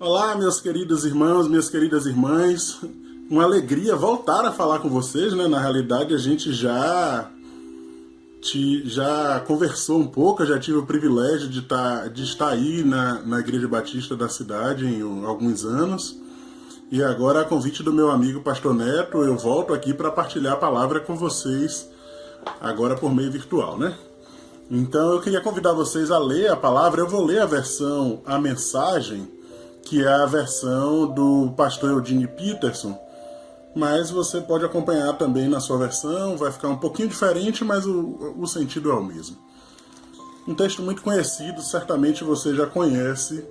Olá, meus queridos irmãos, minhas queridas irmãs. Uma alegria voltar a falar com vocês, né? Na realidade, a gente já conversou um pouco, eu já tive o privilégio de estar aí na Igreja Batista da cidade em alguns anos. E agora, a convite do meu amigo Pastor Neto, eu volto aqui para partilhar a palavra com vocês, agora por meio virtual, né? Então, eu queria convidar vocês a ler a palavra. Eu vou ler a mensagem, que é a versão do pastor Eugene Peterson, mas você pode acompanhar também na sua versão, vai ficar um pouquinho diferente, mas o sentido é o mesmo. Um texto muito conhecido, certamente você já conhece,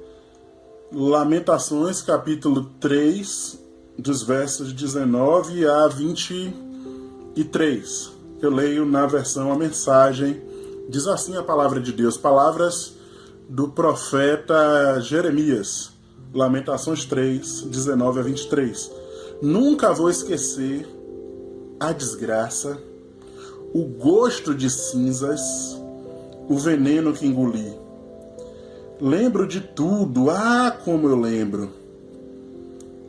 Lamentações, capítulo 3, dos versos 19 a 23. Eu leio na versão a mensagem, diz assim a palavra de Deus, palavras do profeta Jeremias, Lamentações 3, 19 a 23. Nunca vou esquecer a desgraça, o gosto de cinzas, o veneno que engoli. Lembro de tudo, como eu lembro.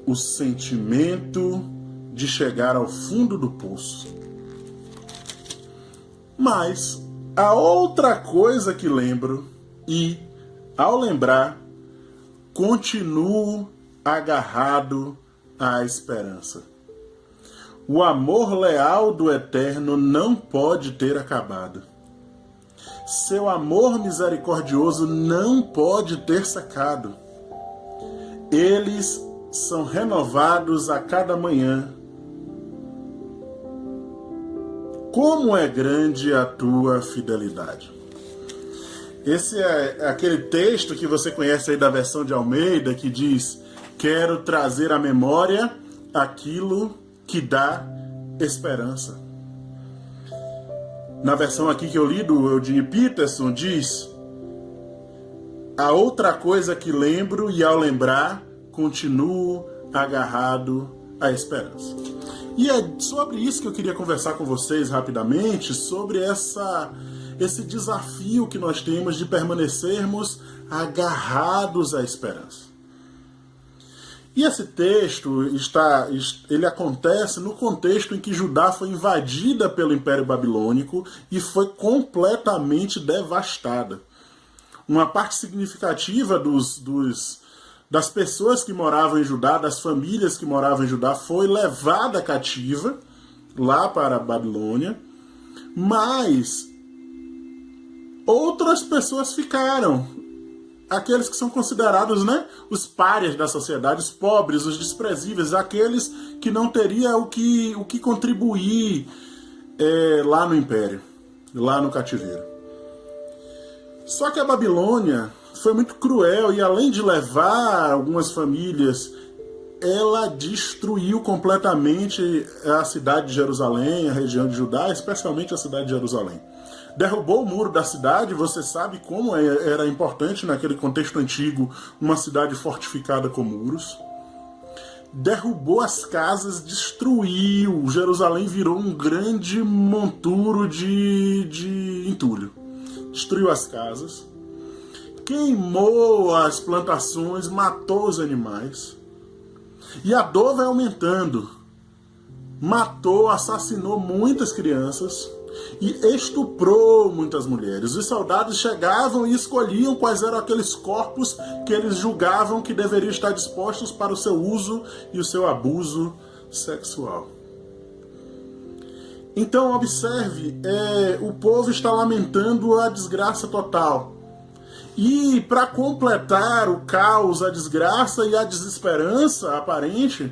O sentimento de chegar ao fundo do poço. Mas a outra coisa que lembro, e ao lembrar, continuo agarrado à esperança. O amor leal do Eterno não pode ter acabado. Seu amor misericordioso não pode ter secado. Eles são renovados a cada manhã. Como é grande a tua fidelidade. Esse é aquele texto que você conhece aí da versão de Almeida, que diz: quero trazer à memória aquilo que dá esperança. Na versão aqui que eu li do Eugene Peterson, diz: a outra coisa que lembro e ao lembrar, continuo agarrado à esperança. E é sobre isso que eu queria conversar com vocês rapidamente, sobre esse desafio que nós temos de permanecermos agarrados à esperança. E esse texto ele acontece no contexto em que Judá foi invadida pelo Império Babilônico e foi completamente devastada. Uma parte significativa das pessoas que moravam em Judá, das famílias que moravam em Judá, foi levada cativa lá para a Babilônia, mas outras pessoas ficaram. Aqueles que são considerados, né, os párias da sociedade, os pobres, os desprezíveis, aqueles que não teriam o que contribuir lá no Império, lá no cativeiro. Só que a Babilônia foi muito cruel e, além de levar algumas famílias, ela destruiu completamente a cidade de Jerusalém, a região de Judá, especialmente a cidade de Jerusalém. Derrubou o muro da cidade, você sabe como era importante naquele contexto antigo uma cidade fortificada com muros. Derrubou as casas, destruiu. Jerusalém virou um grande monturo de entulho. Destruiu as casas, queimou as plantações, matou os animais. E a dor vai aumentando. Matou, assassinou muitas crianças e estuprou muitas mulheres. Os soldados chegavam e escolhiam quais eram aqueles corpos que eles julgavam que deveriam estar dispostos para o seu uso e o seu abuso sexual. Então observe, o povo está lamentando a desgraça total. E para completar o caos, a desgraça e a desesperança aparente,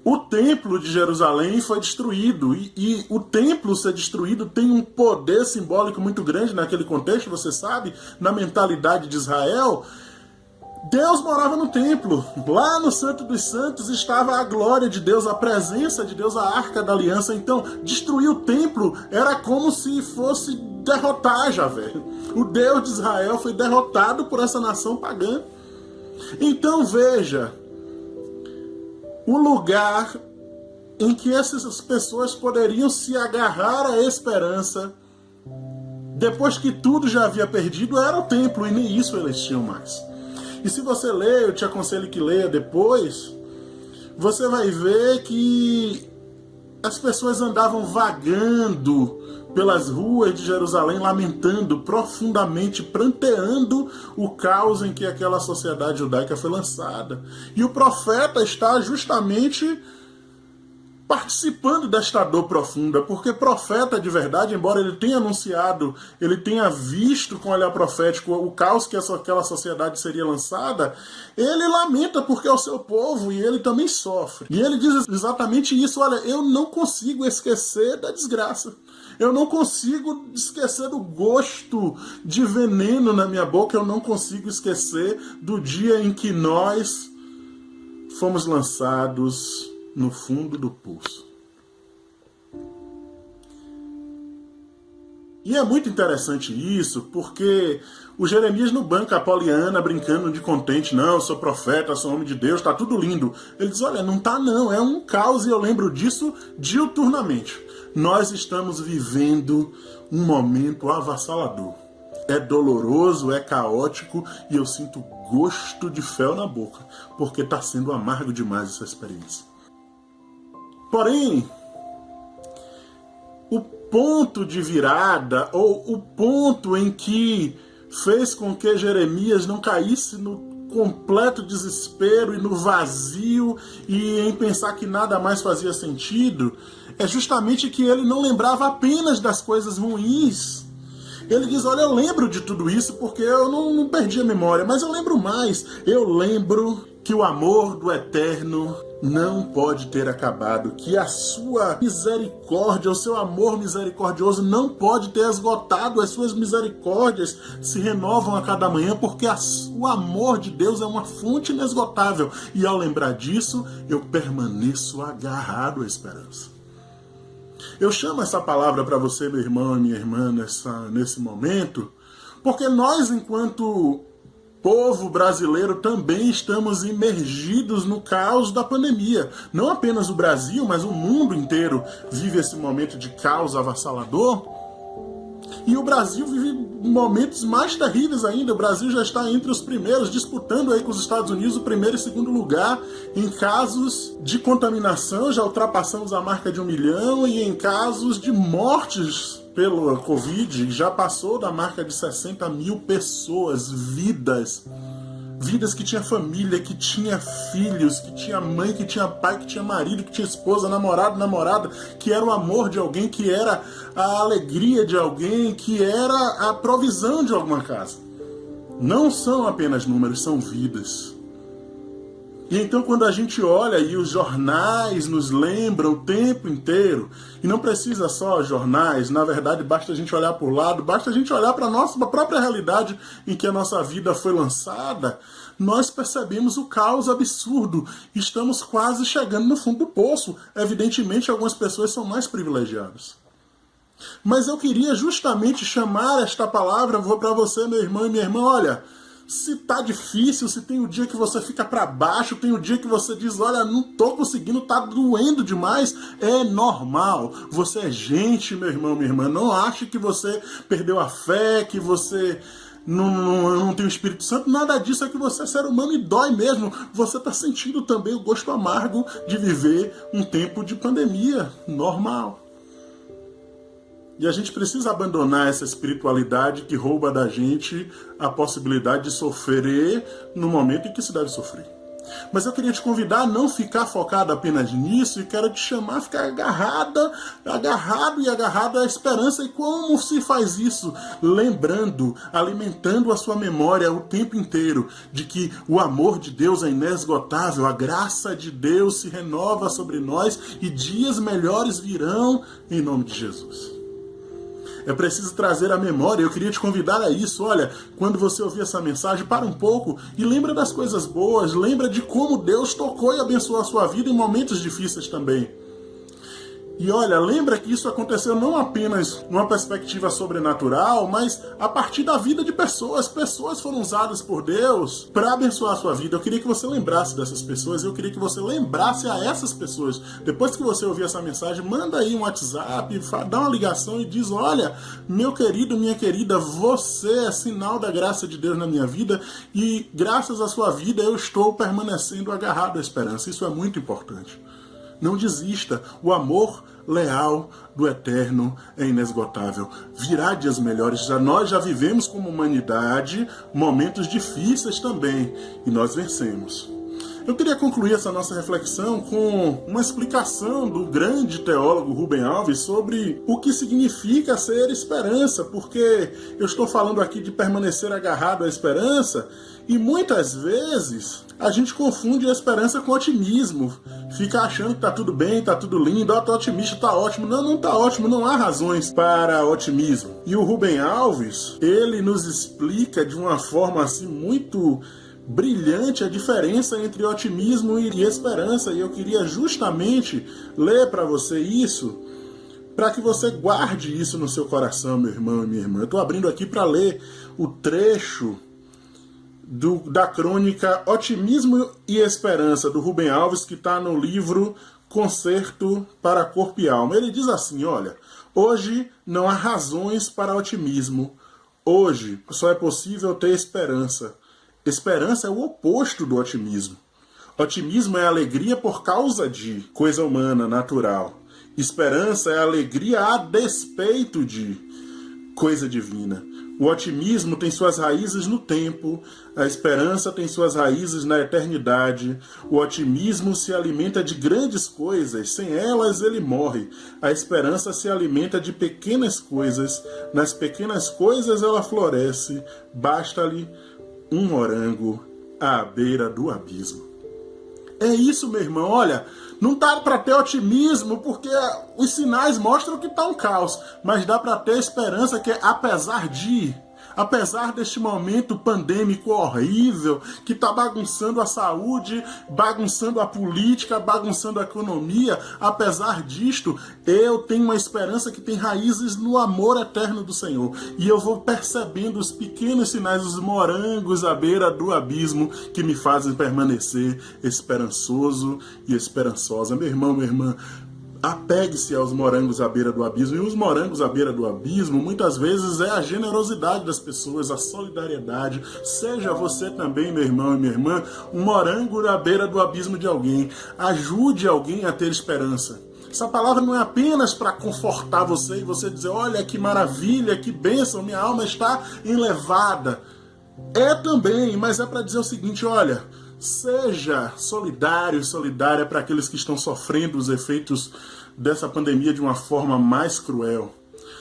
o templo de Jerusalém foi destruído. E o templo ser destruído tem um poder simbólico muito grande naquele contexto, você sabe, na mentalidade de Israel. Deus morava no templo. Lá no Santo dos Santos estava a glória de Deus, a presença de Deus, a Arca da Aliança. Então, destruir o templo era como se fosse derrotar Javé. O Deus de Israel foi derrotado por essa nação pagã. Então, veja, o lugar em que essas pessoas poderiam se agarrar à esperança, depois que tudo já havia perdido, era o templo, e nem isso eles tinham mais. E se você ler, eu te aconselho que leia depois, você vai ver que as pessoas andavam vagando pelas ruas de Jerusalém, lamentando profundamente, pranteando o caos em que aquela sociedade judaica foi lançada. E o profeta está justamente participando desta dor profunda, porque profeta de verdade, embora ele tenha anunciado, ele tenha visto com olhar profético o caos que aquela sociedade seria lançada, ele lamenta porque é o seu povo e ele também sofre. E ele diz exatamente isso: olha, eu não consigo esquecer da desgraça. Eu não consigo esquecer do gosto de veneno na minha boca, eu não consigo esquecer do dia em que nós fomos lançados no fundo do poço. E é muito interessante isso, porque o Jeremias não banca a Poliana brincando de contente, não, eu sou profeta, sou homem de Deus, tá tudo lindo. Ele diz, olha, não tá não, é um caos e eu lembro disso diuturnamente. Nós estamos vivendo um momento avassalador. É doloroso, é caótico e eu sinto gosto de fel na boca, porque tá sendo amargo demais essa experiência. Porém, o ponto de virada, ou o ponto em que fez com que Jeremias não caísse no completo desespero e no vazio e em pensar que nada mais fazia sentido, é justamente que ele não lembrava apenas das coisas ruins. Ele diz, olha, eu lembro de tudo isso porque eu não perdi a memória, mas eu lembro mais. Eu lembro que o amor do Eterno não pode ter acabado, que a sua misericórdia, o seu amor misericordioso não pode ter esgotado, as suas misericórdias se renovam a cada manhã, porque o amor de Deus é uma fonte inesgotável. E ao lembrar disso, eu permaneço agarrado à esperança. Eu chamo essa palavra para você, meu irmão e minha irmã, nesse momento, porque nós, enquanto povo brasileiro, também estamos imergidos no caos da pandemia. Não apenas o Brasil, mas o mundo inteiro vive esse momento de caos avassalador. E o Brasil vive momentos mais terríveis ainda. O Brasil já está entre os primeiros, disputando aí com os Estados Unidos o primeiro e segundo lugar em casos de contaminação. Já ultrapassamos a marca de 1 milhão e em casos de mortes pelo Covid, já passou da marca de 60 mil pessoas, vidas que tinha família, que tinha filhos, que tinha mãe, que tinha pai, que tinha marido, que tinha esposa, namorado, namorada, que era o amor de alguém, que era a alegria de alguém, que era a provisão de alguma casa. Não são apenas números, são vidas. E então quando a gente olha e os jornais nos lembram o tempo inteiro, e não precisa só jornais, na verdade basta a gente olhar para o lado, basta a gente olhar para a nossa própria realidade em que a nossa vida foi lançada, nós percebemos o caos absurdo. Estamos quase chegando no fundo do poço. Evidentemente algumas pessoas são mais privilegiadas. Mas eu queria justamente chamar esta palavra para você, meu irmão e minha irmã, olha, se tá difícil, se tem o dia que você fica para baixo, tem o dia que você diz, olha, não tô conseguindo, tá doendo demais, é normal. Você é gente, meu irmão, minha irmã. Não ache que você perdeu a fé, que você não tem o Espírito Santo. Nada disso, é que você é ser humano e dói mesmo. Você tá sentindo também o gosto amargo de viver um tempo de pandemia normal. E a gente precisa abandonar essa espiritualidade que rouba da gente a possibilidade de sofrer no momento em que se deve sofrer. Mas eu queria te convidar a não ficar focado apenas nisso e quero te chamar a ficar agarrado e agarrado à esperança. E como se faz isso? Lembrando, alimentando a sua memória o tempo inteiro de que o amor de Deus é inesgotável, a graça de Deus se renova sobre nós e dias melhores virão em nome de Jesus. É preciso trazer a memória. Eu queria te convidar a isso. Olha, quando você ouvir essa mensagem, para um pouco e lembra das coisas boas. Lembra de como Deus tocou e abençoou a sua vida em momentos difíceis também. E olha, lembra que isso aconteceu não apenas numa perspectiva sobrenatural, mas a partir da vida de pessoas. Pessoas foram usadas por Deus para abençoar a sua vida. Eu queria que você lembrasse dessas pessoas, eu queria que você lembrasse a essas pessoas. Depois que você ouvir essa mensagem, manda aí um WhatsApp, dá uma ligação e diz: olha, meu querido, minha querida, você é sinal da graça de Deus na minha vida e graças à sua vida eu estou permanecendo agarrado à esperança. Isso é muito importante. Não desista, o amor leal do Eterno é inesgotável. Virá dias melhores, nós já vivemos como humanidade momentos difíceis também, e nós vencemos. Eu queria concluir essa nossa reflexão com uma explicação do grande teólogo Rubem Alves sobre o que significa ser esperança, porque eu estou falando aqui de permanecer agarrado à esperança, e muitas vezes a gente confunde a esperança com otimismo. Fica achando que tá tudo bem, tá tudo lindo, tá otimista, tá ótimo. Não, não tá ótimo, não há razões para otimismo. E o Rubem Alves, ele nos explica de uma forma assim muito brilhante a diferença entre otimismo e esperança. E eu queria justamente ler para você isso, para que você guarde isso no seu coração, meu irmão e minha irmã. Eu estou abrindo aqui para ler o trecho da crônica Otimismo e Esperança, do Rubem Alves, que está no livro Concerto para Corpo e Alma. Ele diz assim, olha: hoje não há razões para otimismo. Hoje só é possível ter esperança. Esperança é o oposto do otimismo. Otimismo é alegria por causa de coisa humana, natural. Esperança é alegria a despeito de coisa divina. O otimismo tem suas raízes no tempo, a esperança tem suas raízes na eternidade. O otimismo se alimenta de grandes coisas, sem elas ele morre. A esperança se alimenta de pequenas coisas, nas pequenas coisas ela floresce. Basta-lhe um morango à beira do abismo. É isso, meu irmão, olha, não dá para ter otimismo porque os sinais mostram que está um caos, mas dá para ter esperança que apesar deste momento pandêmico horrível, que está bagunçando a saúde, bagunçando a política, bagunçando a economia, apesar disto, eu tenho uma esperança que tem raízes no amor eterno do Senhor. E eu vou percebendo os pequenos sinais, os morangos à beira do abismo, que me fazem permanecer esperançoso e esperançosa. Meu irmão, minha irmã, apegue-se aos morangos à beira do abismo. E os morangos à beira do abismo, muitas vezes, é a generosidade das pessoas, a solidariedade. Seja você também, meu irmão e minha irmã, um morango à beira do abismo de alguém. Ajude alguém a ter esperança. Essa palavra não é apenas para confortar você e você dizer: olha que maravilha, que bênção, minha alma está elevada. É também, mas é para dizer o seguinte: olha, seja solidário e solidária para aqueles que estão sofrendo os efeitos dessa pandemia de uma forma mais cruel.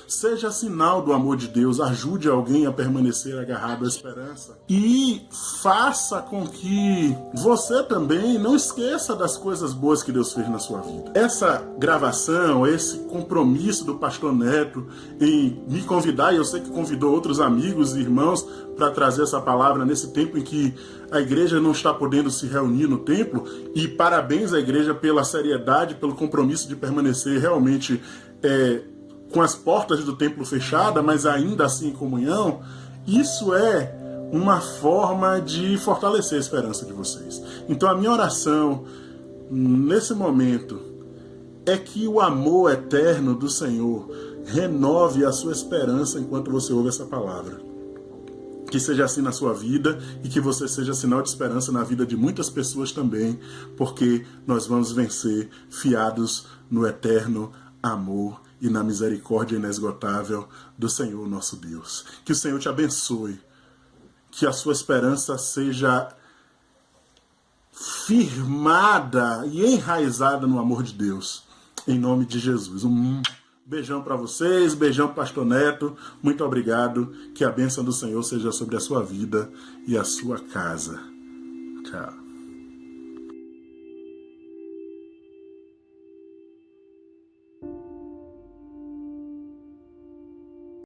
Seja sinal do amor de Deus, ajude alguém a permanecer agarrado à esperança. E faça com que você também não esqueça das coisas boas que Deus fez na sua vida. Essa gravação, esse compromisso do pastor Neto em me convidar, e eu sei que convidou outros amigos e irmãos para trazer essa palavra nesse tempo em que a igreja não está podendo se reunir no templo, e parabéns à igreja pela seriedade, pelo compromisso de permanecer realmente com as portas do templo fechadas, mas ainda assim em comunhão. Isso é uma forma de fortalecer a esperança de vocês. Então a minha oração nesse momento é que o amor eterno do Senhor renove a sua esperança enquanto você ouve essa palavra. Que seja assim na sua vida e que você seja sinal de esperança na vida de muitas pessoas também, porque nós vamos vencer fiados no eterno amor e na misericórdia inesgotável do Senhor nosso Deus. Que o Senhor te abençoe, que a sua esperança seja firmada e enraizada no amor de Deus, em nome de Jesus. Um beijão para vocês, beijão para o pastor Neto, muito obrigado, que a bênção do Senhor seja sobre a sua vida e a sua casa. Tchau.